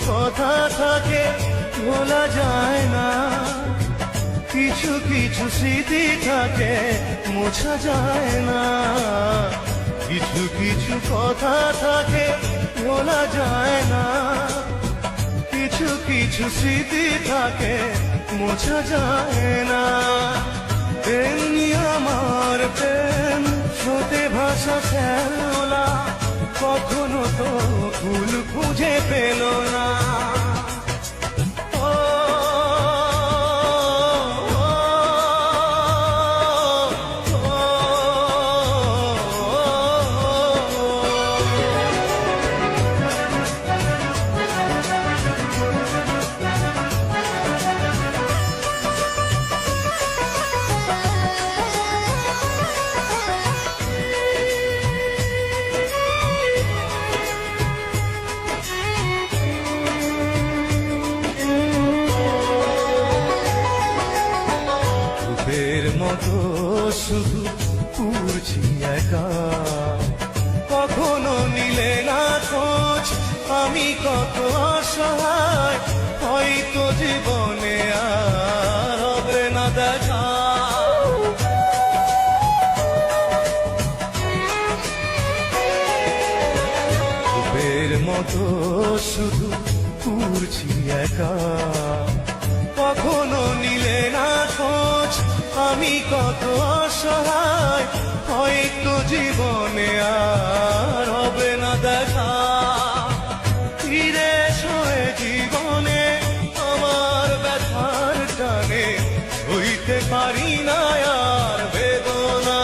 কথা থাকে ভোলা যায় না, কিছু কিছু স্মৃতি থাকে মোছা যায় না, কিছু কিছু কথা থাকে ভোলা যায় না, কিছু কিছু স্মৃতি থাকে মোছা যায় না। তেমনি আমার প্রেম স্রোতে ভাসা শ্যাওলা, কখনো তো ফুল খুঁজে পেল না। মতো শুধু পুরছি একা, কখনো নিলে না খোঁজ আমি কত অসহায়, হয়তো জীবনে আর হবে না দেখা। রূপের মতো শুধু পুরছি একা, কখনো নিলে না খোঁজ আমি কত অসহায়, হয়তো জীবনে আর হবে না দেখা। ফিরে শোয়ে জীবনে আমার ব্যথার টানে, হইতে পারি না আর বেদনা।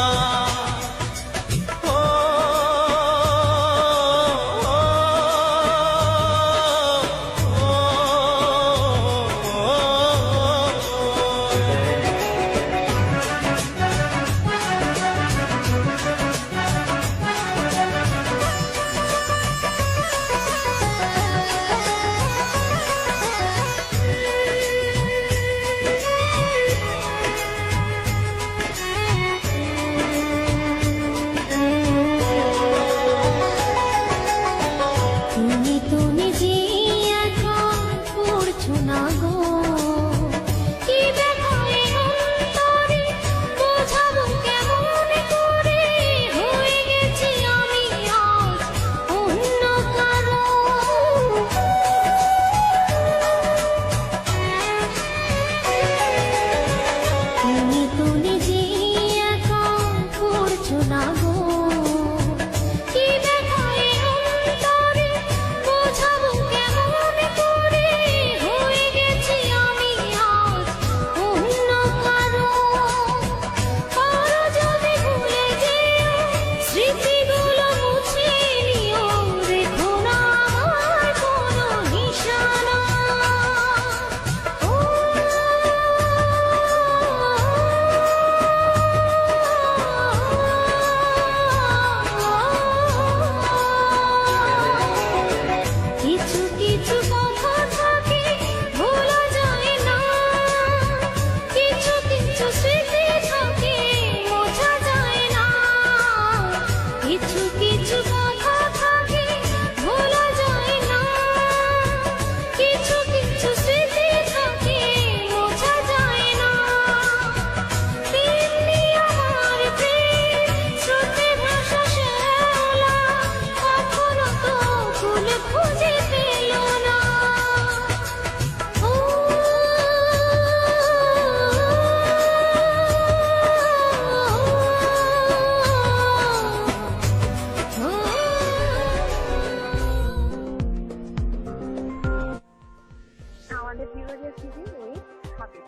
আমাদের বিভাগের টিভি ওই হাবিব।